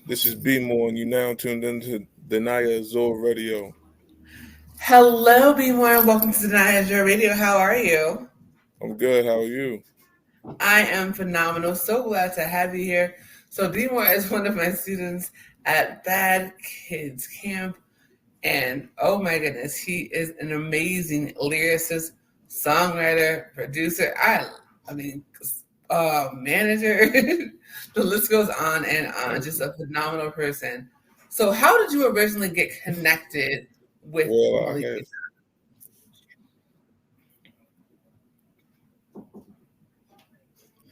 This is Bmoor, and you now tuned into Danaya Azure Radio. Hello, Bmoor, and welcome to Danaya Azure Radio. How are you? I'm good. How are you? I am phenomenal. So glad to have you here. So, Bmoor is one of my students at Bad Kids Camp, and oh my goodness, he is an amazing lyricist, songwriter, producer. Manager. The list goes on and on. Just a phenomenal person. So, how did you originally get connected with Well, I Malik? had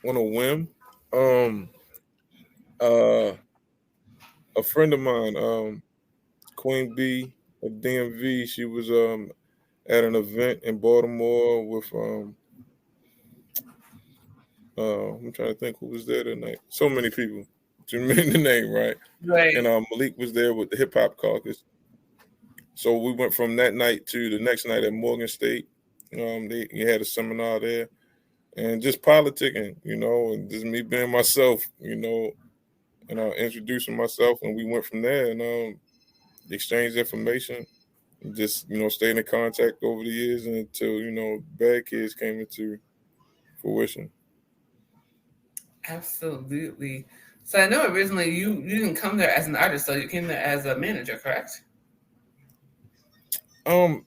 on a whim. Um, uh, a friend of mine, Queen B of DMV, she was at an event in Baltimore with I'm trying to think who was there tonight. So many people. To mean the name, right? And Right. Malik was there with the hip hop caucus. So we went from that night to the next night at Morgan State. They had a seminar there, and just politicking, and just me being myself, and introducing myself, and we went from there and exchanged information, and just stayed in contact over the years until Bad Kids came into fruition. Absolutely. So I know originally you didn't come there as an artist, so you came there as a manager, correct? Um,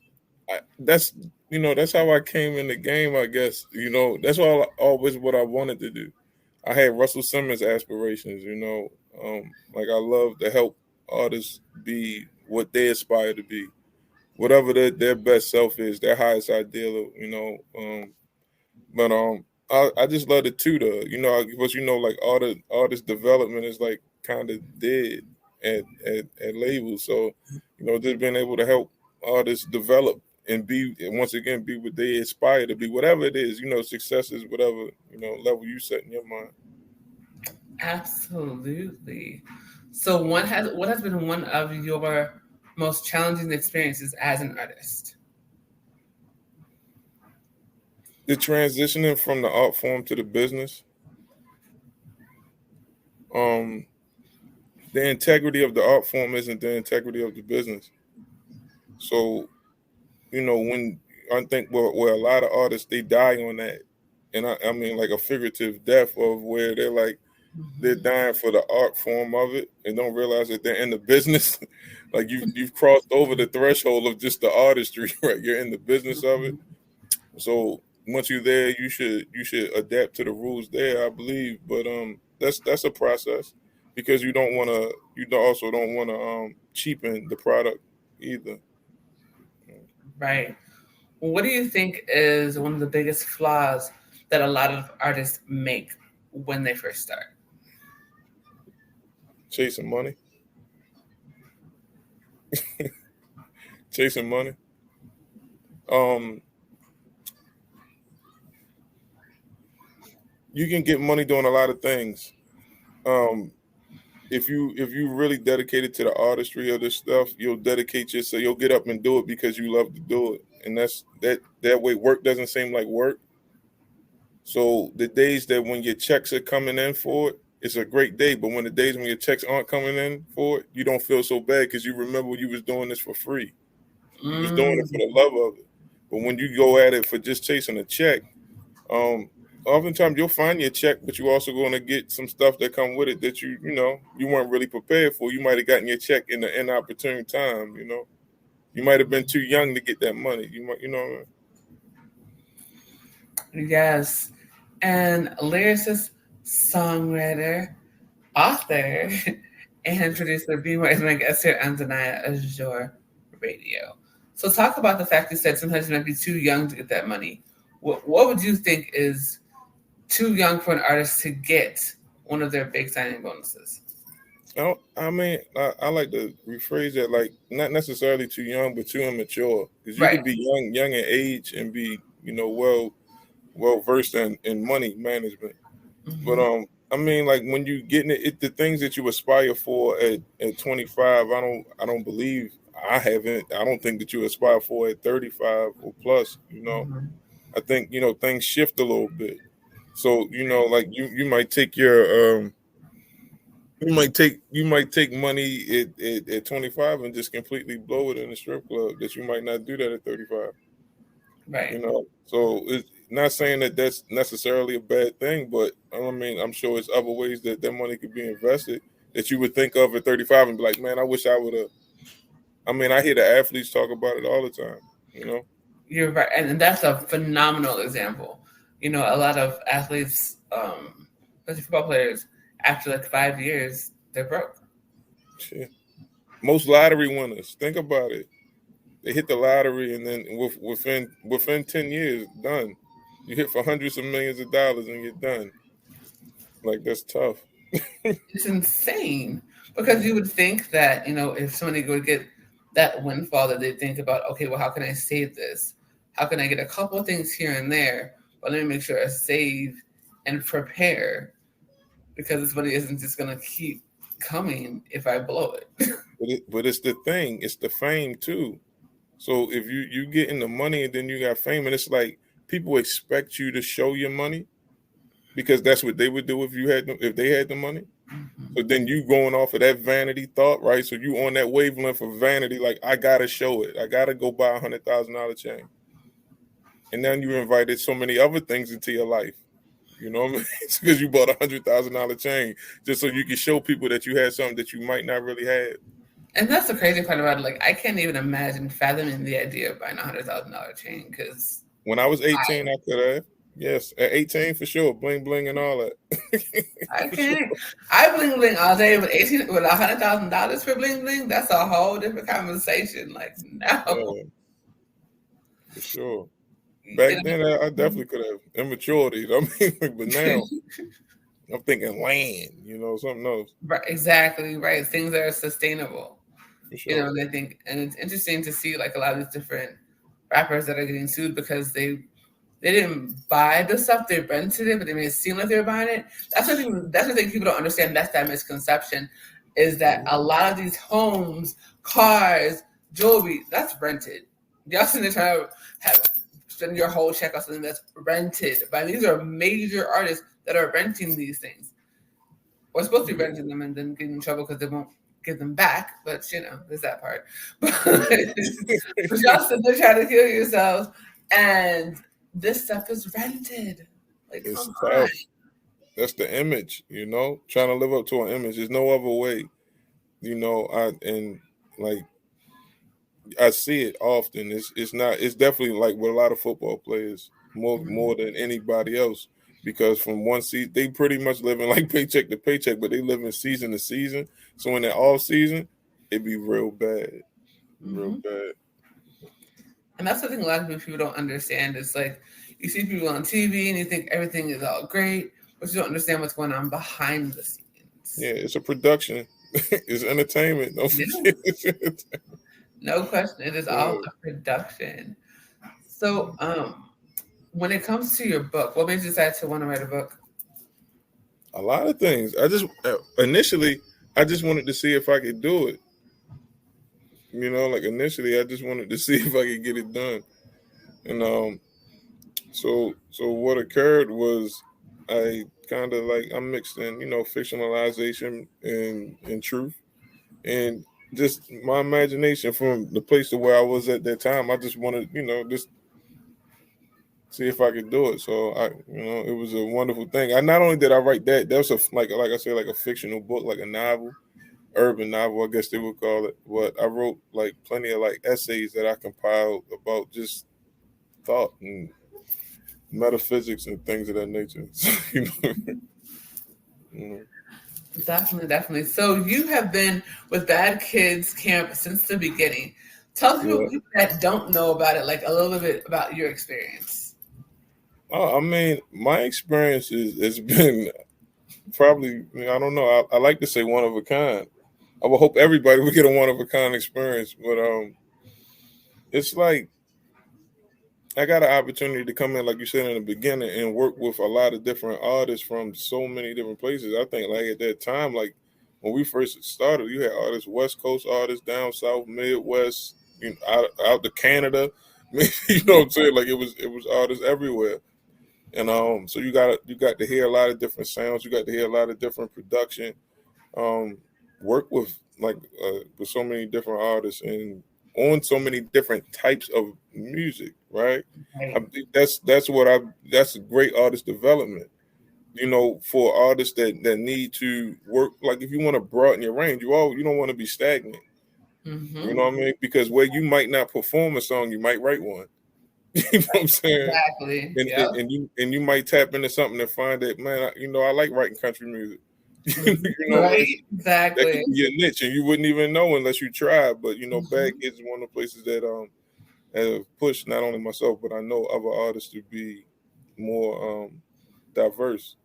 that's how I came in the game. I guess that's always what I wanted to do. I had Russell Simmons aspirations. Like I love to help artists be what they aspire to be, whatever their best self is, their highest ideal. But I just love to tutor. But like artist development is like kind of dead at labels. So just being able to help artists develop and be once again be what they aspire to be, whatever it is. Success is whatever level you set in your mind. Absolutely. So what has been one of your most challenging experiences as an artist? The transitioning from the art form to the business, um, the integrity of the art form isn't the integrity of the business. So when I think where a lot of artists they die on that, and I mean like a figurative death of where they're Mhm. dying for the art form of it and don't realize that they're in the business. Like you've crossed over the threshold of just the artistry, right? You're in the business of it. So once you're there, you should adapt to the rules there, I believe. But that's a process because also don't want to cheapen the product either. Right. What do you think is one of the biggest flaws that a lot of artists make when they first start? Chasing money, chasing money. Um, you can get money doing a lot of things. Um, if you really dedicated to the artistry of this stuff, you'll dedicate yourself. You'll get up and do it because you love to do it, and that way work doesn't seem like work. So the days that when your checks are coming in for it, it's a great day. But when the days when your checks aren't coming in for it, you don't feel so bad because you remember you was doing this for free. You was doing it for Mm, the love of it. But when you go at it for just chasing a check, um, oftentimes you'll find your check, but you're also going to get some stuff that come with it that you weren't really prepared for. You might have gotten your check in the inopportune time. You might have been too young to get that money. You might, what I mean? yes. And lyricist, songwriter, author, and producer Bmoor is my guest here on Danaya Azure Radio. So talk about the fact you said sometimes you might be too young to get that money. What would you think is too young for an artist to get one of their big signing bonuses? I mean, I like to rephrase that, like not necessarily too young, but too immature. Because you Right. could be young in age and be, well versed in money management. But Hmm. I mean, like when you getting the things that you aspire for at 25, I don't believe I haven't. I don't think that you aspire for at 35 or plus. Hmm. I think things shift a little bit. So like you might take your You might take money at 25 and just completely blow it in a strip club that you might not do that at 35. Right. So it's not saying that that's necessarily a bad thing, but I mean, I'm sure it's other ways that that money could be invested that you would think of at 35 and be like, man, I wish I would have. I mean, I hear the athletes talk about it all the time. You know, You're right, and that's a phenomenal example. A lot of athletes, especially football players, after like 5 years, they're broke. shit. Most lottery winners, think about it. They hit the lottery and then within 10 years, done. You hit for hundreds of millions of dollars and you're done. Like that's tough. It's insane because you would think that if somebody would get that windfall, that they think about, okay, well, how can I save this? How can I get a couple of things here and there? But let me make sure I save and prepare because this money isn't just going to keep coming if I blow it. But it's the thing, it's the fame too. So if you getting the money and then you got fame, and it's like people expect you to show your money because that's what they would do if they had the money. Mhm. So then you going off of that vanity thought, right? So you on that wavelength of vanity, like I gotta show it. I gotta go buy $100,000 chain, and then you invited so many other things into your life. You know what I mean? It's because you bought $100,000 chain just so you can show people that you had something that you might not really have. And that's the crazy part about it. Like, I can't even imagine fathoming the idea of buying $100,000 chain because When I was 18, I could have. Yes, at 18 for sure, bling bling and all that. I For sure. can't. I bling bling all day with 18 with $100,000 for bling bling. That's a whole different conversation. Like, no, Yeah, for sure. you Back then, I definitely could have immaturity. I mean, but know. now I'm thinking land. Something else Right, exactly right. Things that are sustainable. for sure. And I think, and it's interesting to see like a lot of these different rappers that are getting sued because they didn't buy the stuff, they rented it, but they made it seem like they were buying it. That's the thing people don't understand. That's that misconception, is that Mhm. a lot of these homes, cars, jewelry, that's rented. Y'all sitting there trying to spend your whole check on something that's rented. But these are major artists that are renting these things. We're supposed to be renting them and then get in trouble because they won't give them back. But there's that part. But y'all sit there trying to kill yourselves, and this stuff is rented. Like, It's come on. tough. That's the image. Trying to live up to an image. There's no other way. Like I see it often. It's not. It's definitely like with a lot of football players more than anybody else because from one season they pretty much living like paycheck to paycheck, but they live in season to season. So in that off season, it'd be real bad, real Hmm. bad. And that's the thing a lot of people don't understand. It's like you see people on TV and you think everything is all great, but you don't understand what's going on behind the Yeah, scenes. it's a production. It's entertainment. Don't Yeah, forget. It's entertainment. no question. It is all Yeah. a production. So, when it comes to your book, what made you decide to want to write a book? A lot of things. I just initially I just wanted to see if I could do it. Like initially I just wanted to see if I could get it done. And so what occurred was I kind of like I mixed in, fictionalization and truth and just my imagination from the place to where I was at that time. I just wanted, just see if I could do it. So it was a wonderful thing. I not only did I write that, that was like I said, like a fictional book, like a novel, urban novel, I guess they would call it. But I wrote like plenty of like essays that I compiled about just thought and metaphysics and things of that nature. So, Mhm. Definitely, definitely. So you have been with Bad Kids Camp since the beginning. Tell Yeah. people that don't know about it, like a little bit about your experience. I mean, my experience has been probably, I don't know. I like to say one of a kind. I would hope everybody would get a one of a kind experience, but it's like I got an opportunity to come in, like you said in the beginning, and work with a lot of different artists from so many different places. I think, like at that time, like when we first started, you had artists, West Coast artists, down south, Midwest, out to Canada. You know what I'm saying? Like it was artists everywhere, and so you got to hear a lot of different sounds. You got to hear a lot of different production. um, work with so many different artists and on so many different types of music, right? I Right. think that's a great artist development. For artists that need to work, like if you want to broaden your range, you don't want to be stagnant. You Mm-hmm. know what I mean? Because where you might not perform a song, you might write one. You know what I'm saying? Exactly. And, Yep. and and you might tap into something and find that, man, I like writing country music. Mhm. That Right. that Exactly. could be your niche, and you wouldn't even know unless you try. But Bad Mhm. Kids is one of the places that have pushed not only myself but I know other artists to be more diverse.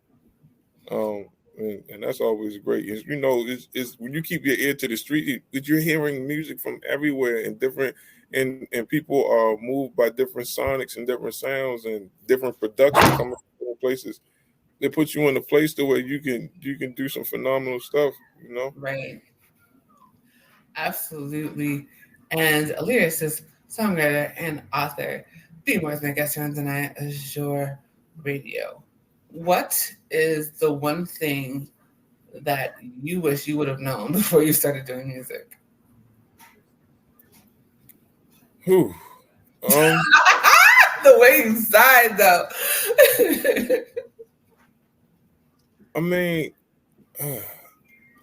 Um, and that's always great. It's when you keep your ear to the street, you're hearing music from everywhere and different, and people are moved by different sonics and different sounds and different production coming from different places. They put you in a place to where you can do some phenomenal stuff. Right. Absolutely. And a lyricist, songwriter, and author. Bmoor is my guest here on Danaya Azure Radio. What is the one thing that you wish you would have known before you started doing music? Whew. Um, The way you sighed, though. I mean,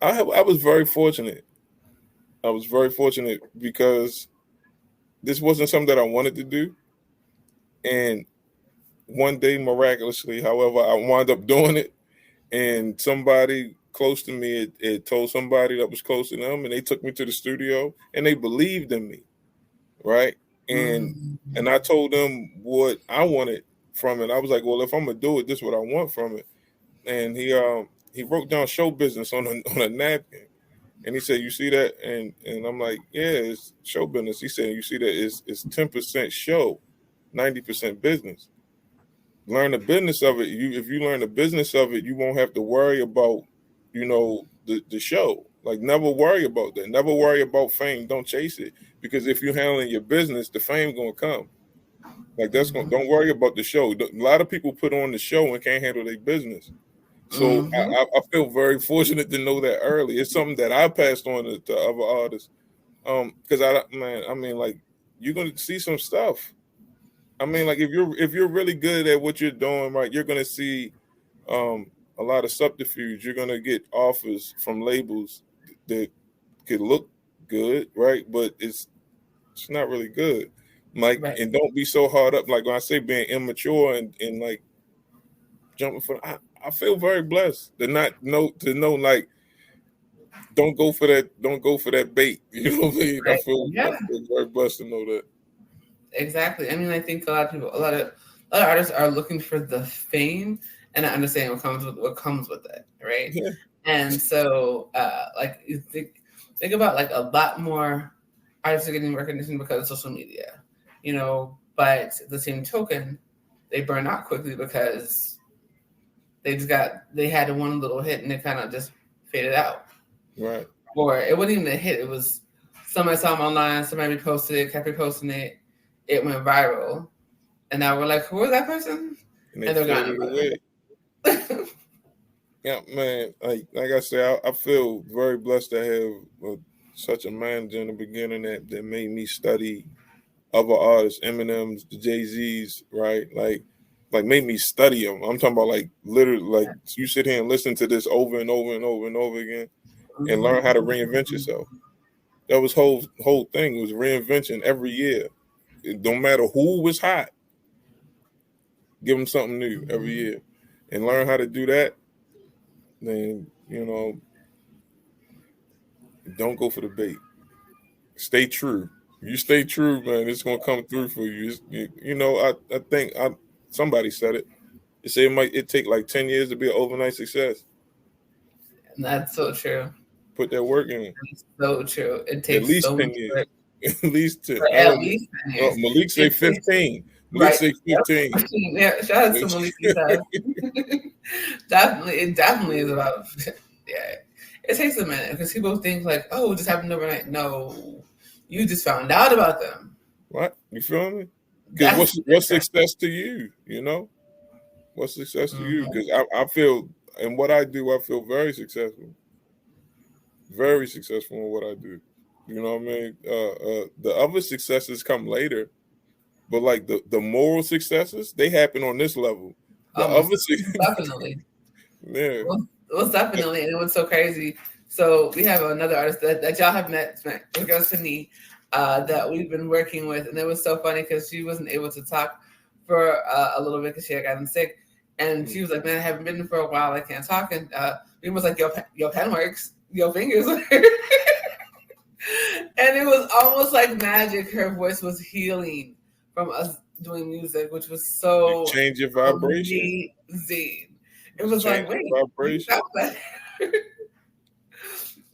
I was very fortunate. I was very fortunate because this wasn't something that I wanted to do, and one day, miraculously, however, I wound up doing it, and somebody close to me had told somebody that was close to them, and they took me to the studio, and they believed in me, right? And Mhm. and I told them what I wanted from it. I was like, well, if I'm gonna do it, this is what I want from it. And he wrote down show business on a napkin, and he said, "You see that?" And I'm like, "Yeah, it's show business." He said, "You see that? It's 10% show, 90% business. Learn the business of it. If you learn the business of it, you won't have to worry about the show. Like never worry about that. Never worry about fame. Don't chase it because if you're handling your business, the fame gonna come. Like that's going. Mhm. Don't worry about the show. A lot of people put on the show and can't handle their business. So Mhm. I feel very fortunate to know that early. It's something that I passed on to other artists. Because I mean, like you're gonna see some stuff. I mean, like if you're really good at what you're doing, right, you're gonna see a lot of subterfuge. You're gonna get offers from labels that could look good, right, but it's not really good. Like, Right. and don't be so hard up. Like when I say being immature and like jumping for, I feel very blessed to know like don't go for that bait. You know what I mean? I Right. feel I Yeah. feel very blessed to know that. Exactly. I mean, I think a lot of people, a lot of artists are looking for the fame and not understanding what comes with it, right? Yeah, And so, like, you think about like a lot more artists are getting recognition because of social media, But the same token, they burn out quickly because they had one little hit and it kind of just faded out, right. or it wasn't even a hit. It was somebody saw them online, somebody reposted it, kept reposting it, it went viral, and now we're like, who is that person? And they And they're gone. faded away. Yeah, man. Like I said, I feel very blessed to have such a manager in the beginning that made me study other artists, Eminem's, the Jay Z's, right? Like made me study them. I'm talking about like literally, like you sit here and listen to this over and over and over and over again, and learn how to reinvent yourself. That was whole thing was reinvention every year. It don't matter who was hot, give them something new every year, and learn how to do that. Then don't go for the bait. Stay true. You stay true, man. It's gonna come through for you. I think somebody said it. They say it take like 10 years to be an overnight success. And that's so true. Put that work in. It's so true. It At takes least so ten much years. work At least 10. for I at don't know. least 10 years. Malik say It takes 15. Malik right. say 15. Yep. Yeah, shout out to Malik because definitely it definitely is about yeah. It takes a minute because people think like, oh, it just happened overnight. No. You just found out about them. What? You feel me? Because That's what's different. success to you? What's success to you? Mhm. Because I feel in what I do, I feel very successful. very successful in what I do. You know what I mean? The other successes come later, but like the moral successes, they happen on this level. The Most other, definitely. yeah, Most definitely. And it was so crazy. So we have another artist that y'all have met, it goes to me, that we've been working with. And it was so funny because she wasn't able to talk for a little bit because she had gotten sick. And she was like, man, I haven't been for a while. I can't talk. And we was like, your pen works. Your fingers work. And it was almost like magic. Her voice was healing from us doing music, which was you so change your vibration. amazing. It was like, Change wait, your you vibration. sound better.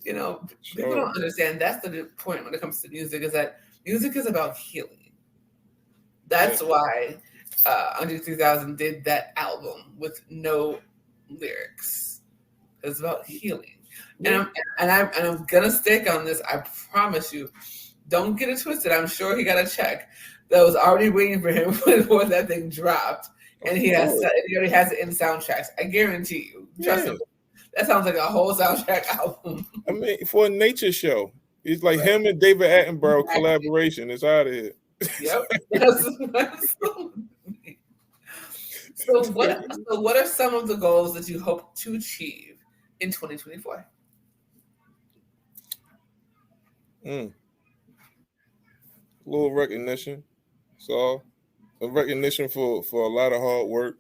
You know, people don't understand. That's the point when it comes to music, is that music is about healing. That's why Andre 3000 did that album with no lyrics. It's about healing. Yeah. And I'm gonna stick on this. I promise you. Don't get it twisted. I'm sure he got a check that was already waiting for him before that thing dropped, and he already has it in soundtracks. I guarantee you. Trust me. That sounds like a whole soundtrack album. I mean, for a nature show, it's like him and David Attenborough collaboration. It's out of here. Yep. So what are some of the goals that you hope to achieve in 2024? A little recognition. So a recognition for a lot of hard work.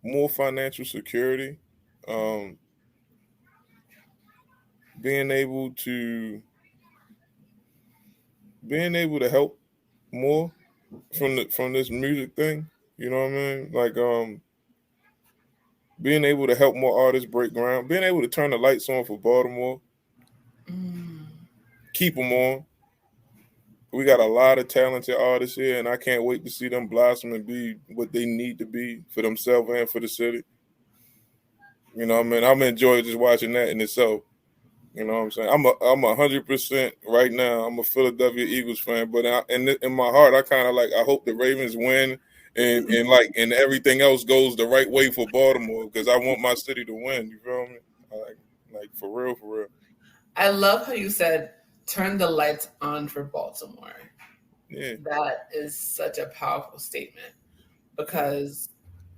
More financial security. Being able to help more from this music thing. You know what I mean? Like being able to help more artists break ground, being able to turn the lights on for Baltimore, keep them on. We got a lot of talented artists here, and I can't wait to see them blossom and be what they need to be for themselves and for the city. You know what I mean? I'm enjoying just watching that in itself. You know what I'm saying? I'm 100% right now. I'm a Philadelphia Eagles fan, but in my heart, I kind of I hope the Ravens win, and everything else goes the right way for Baltimore, because I want my city to win. You feel me? Like for real, for real. I love how you said, "Turn the lights on for Baltimore." Yeah, that is such a powerful statement, because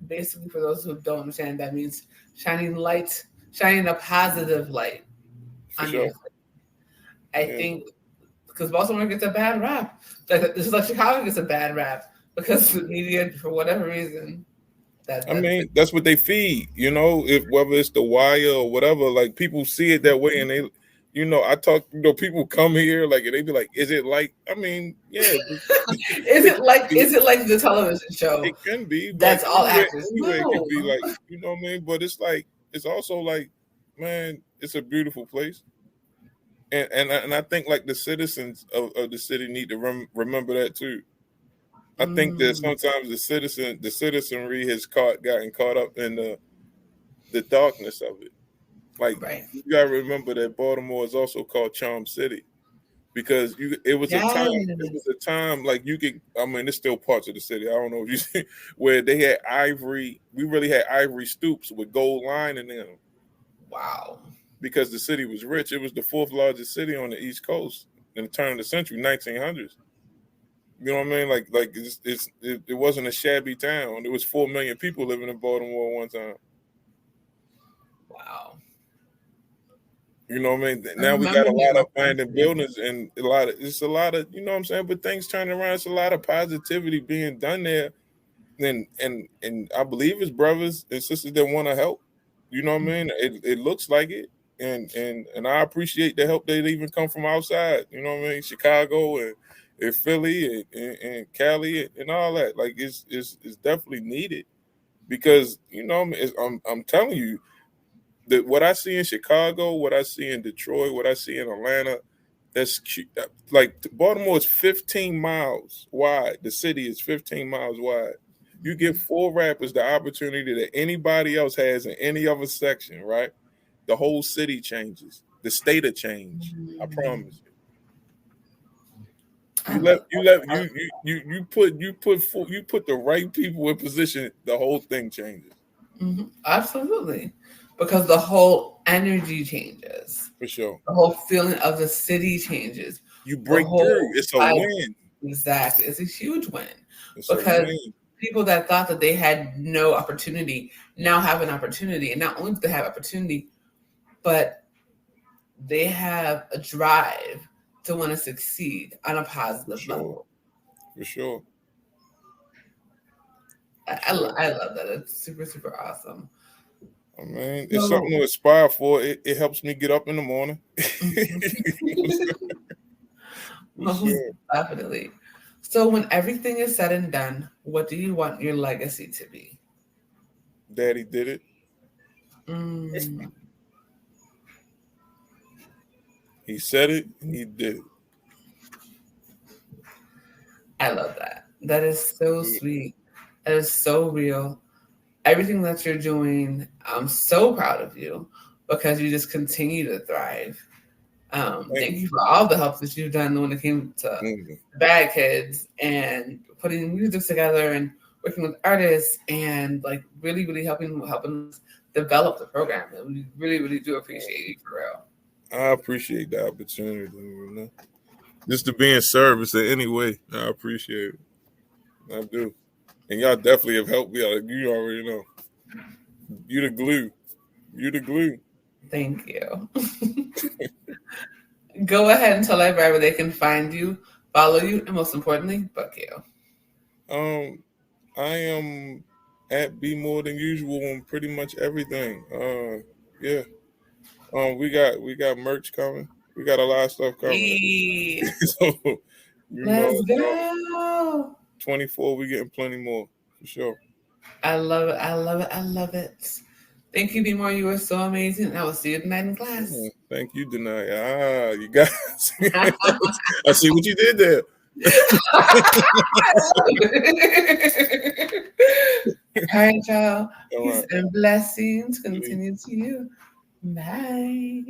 basically, for those who don't understand, that means shining a positive light. for sure. I think because Baltimore gets a bad rap. This is like Chicago gets a bad rap because the media, for whatever reason, that's what they feed. You know, whether it's the Wire or whatever, like people see it that way, and they, I talk. People come here and they be like, "Is it like?" I mean, yeah. Is it like the television show? It can be. That's all actors. Anyway, it can be like, you know what I mean. But it's also like, man, it's a beautiful place. And I think the citizens of the city need to remember that too. I think that sometimes the citizenry has gotten caught up in the darkness of it. You gotta remember that Baltimore is also called Charm City, because it was a time you could. I mean, there's still parts of the city. I don't know if you see where they had ivory. We really had ivory stoops with gold lining in them. Wow. Because the city was rich. It was the fourth largest city on the East Coast in the turn of the century, 1900s. You know what I mean? It wasn't a shabby town. There was 4 million people living in Baltimore at one time. Wow. You know what I mean? Now we got a lot of abandoned buildings and it's a lot of, you know what I'm saying? But things turning around. It's a lot of positivity being done there. And I believe it's brothers and sisters that want to help. You know what I mean? It looks like it. And I appreciate the help that even come from outside. You know what I mean? Chicago and Philly and Cali and all that. It's definitely needed, because I'm telling you that what I see in Chicago, what I see in Detroit, what I see in Atlanta, that's Baltimore is 15 miles wide. The city is 15 miles wide. You give 4 rappers the opportunity that anybody else has in any other section, right? The whole city changes. The state of change. I promise you. You put the right people in position. The whole thing changes. Mm-hmm. Absolutely. because the whole energy changes. For sure. The whole feeling of the city changes. You The break through. whole It's a vibe, win. exactly. It's a huge win It's a because win. people that thought that they had no opportunity now have an opportunity. And not only do they have opportunity, but they have a drive to want to succeed on a For positive sure. level. For sure. I love that. It's super, super awesome. I mean, it's So, something to aspire for. It helps me get up in the morning. For most sure. definitely. So, when everything is said and done, what do you want your legacy to be? Daddy did it. Mm, He said it and he did it. I love that. That is so sweet. That is so real. Everything that you're doing, I'm so proud of you because you just continue to thrive. Thank Thank you. you for all the help that you've done when it came to Mhm. Bad Kids and putting music together and working with artists and like really, really helping us develop the program. And we really, really do appreciate you for real. I appreciate the opportunity. You know? Just to be in service in any way. I appreciate it. I do. And y'all definitely have helped me out. You already know. You the glue. You the glue. Thank you. Go ahead and tell everybody where they can find you, follow you, and most importantly, book you. Um, I am at Bmoor than usual on pretty much everything. Yeah. We got merch coming. We got a lot of stuff coming. Hey, So you know, let's go. 24, we getting plenty more for sure. I love it. I love it. I love it. Thank you, Bmoor. You are so amazing. And I will see you tonight in class. Thank you, Danaya. You guys. I see what you did there. All right, y'all. All Peace right. and blessings continue to you. Bye.